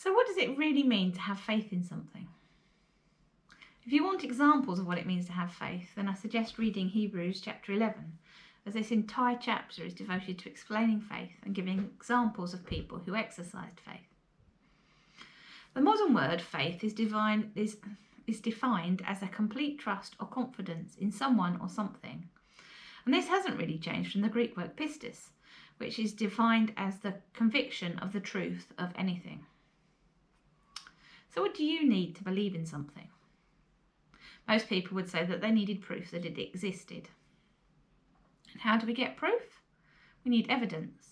So what does it really mean to have faith in something? If you want examples of what it means to have faith, then I suggest reading Hebrews chapter 11, as this entire chapter is devoted to explaining faith and giving examples of people who exercised faith. The modern word faith is defined as a complete trust or confidence in someone or something. And this hasn't really changed from the Greek word pistis, which is defined as the conviction of the truth of anything. So what do you need to believe in something? Most people would say that they needed proof that it existed. And how do we get proof? We need evidence.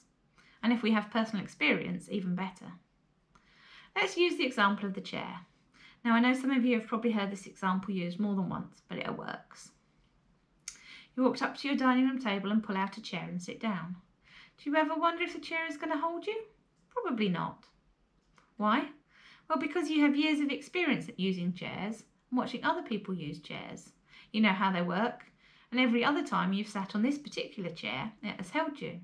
And if we have personal experience, even better. Let's use the example of the chair. Now, I know some of you have probably heard this example used more than once, but it works. You walked up to your dining room table and pull out a chair and sit down. Do you ever wonder if the chair is going to hold you? Probably not. Why? Well, because you have years of experience at using chairs and watching other people use chairs. You know how they work, and every other time you've sat on this particular chair, it has held you.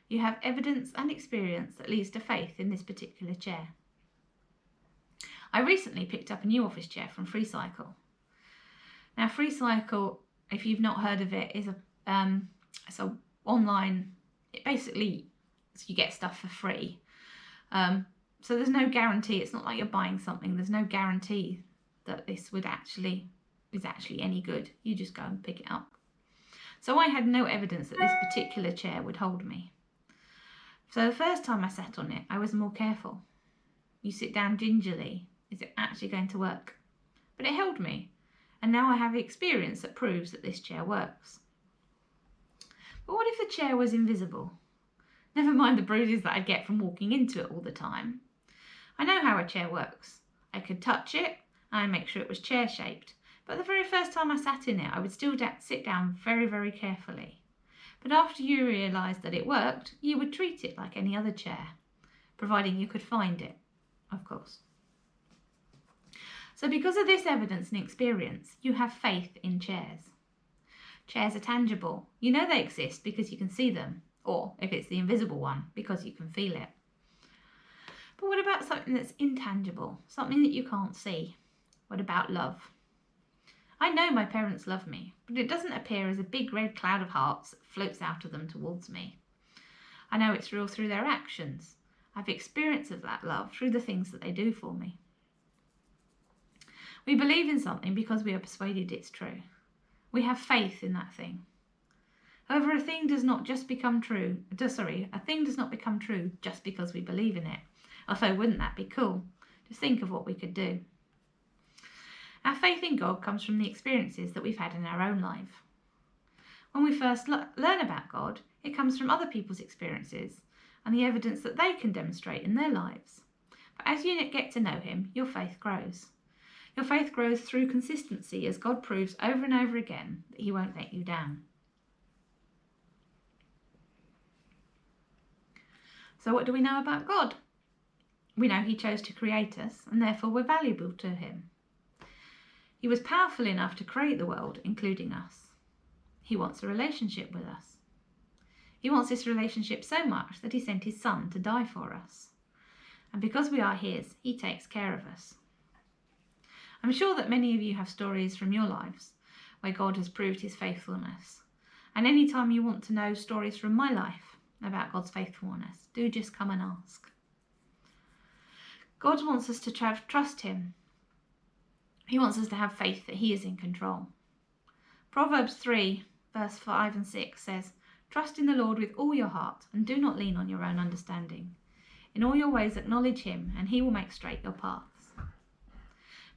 You have evidence and experience that leads to faith in this particular chair. I recently picked up a new office chair from FreeCycle. Now, FreeCycle, if you've not heard of it, is a online. It basically, you get stuff for free. So there's no guarantee. It's not like you're buying something. There's no guarantee that this is actually any good. You just go and pick it up. So I had no evidence that this particular chair would hold me. So the first time I sat on it, I was more careful. You sit down gingerly. Is it actually going to work? But it held me. And now I have experience that proves that this chair works. But what if the chair was invisible? Never mind the bruises that I'd get from walking into it all the time. I know how a chair works. I could touch it and I'd make sure it was chair-shaped. But the very first time I sat in it, I would still sit down very, very carefully. But after you realised that it worked, you would treat it like any other chair, providing you could find it, of course. So because of this evidence and experience, you have faith in chairs. Chairs are tangible. You know they exist because you can see them, or if it's the invisible one, because you can feel it. But what about something that's intangible, something that you can't see? What about love? I know my parents love me, but it doesn't appear as a big red cloud of hearts that floats out of them towards me. I know it's real through their actions. I've experience of that love through the things that they do for me. We believe in something because we are persuaded it's true. We have faith in that thing. However, a thing does not become true just because we believe in it. Although, wouldn't that be cool? Just think of what we could do. Our faith in God comes from the experiences that we've had in our own life. When we first learn about God, it comes from other people's experiences and the evidence that they can demonstrate in their lives. But as you get to know Him, your faith grows. Your faith grows through consistency as God proves over and over again that He won't let you down. So what do we know about God? We know He chose to create us and therefore we're valuable to Him. He was powerful enough to create the world, including us. He wants a relationship with us. He wants this relationship so much that He sent His Son to die for us. And because we are His, He takes care of us. I'm sure that many of you have stories from your lives where God has proved His faithfulness. And any time you want to know stories from my life about God's faithfulness, do just come and ask. God wants us to trust Him. He wants us to have faith that He is in control. Proverbs 3, verse 5 and 6 says, "Trust in the Lord with all your heart and do not lean on your own understanding. In all your ways acknowledge Him and He will make straight your paths."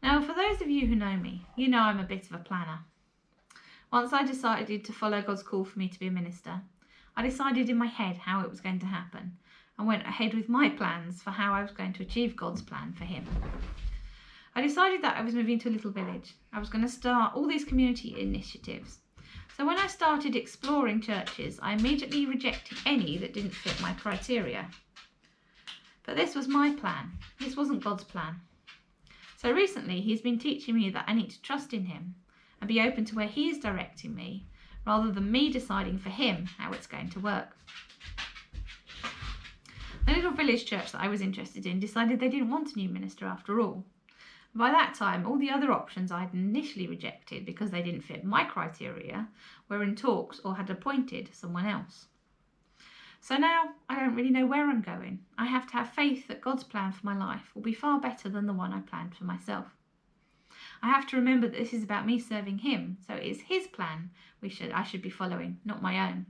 Now, for those of you who know me, you know I'm a bit of a planner. Once I decided to follow God's call for me to be a minister, I decided in my head how it was going to happen and went ahead with my plans for how I was going to achieve God's plan for Him. I decided that I was moving to a little village. I was going to start all these community initiatives. So when I started exploring churches, I immediately rejected any that didn't fit my criteria. But this was my plan. This wasn't God's plan. So recently, He's been teaching me that I need to trust in Him and be open to where He is directing me, rather than me deciding for Him how it's going to work. The little village church that I was interested in decided they didn't want a new minister after all. By that time, all the other options I had initially rejected because they didn't fit my criteria were in talks or had appointed someone else. So now I don't really know where I'm going. I have to have faith that God's plan for my life will be far better than the one I planned for myself. I have to remember that this is about me serving Him, so it is His plan I should be following, not my own.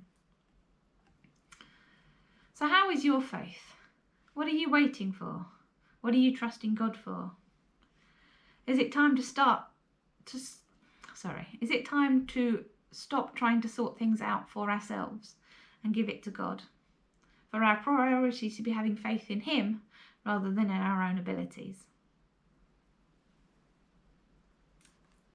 So how is your faith? What are you waiting for? What are you trusting God for? Is it time to stop trying to sort things out for ourselves and give it to God? For our priority to be having faith in Him rather than in our own abilities.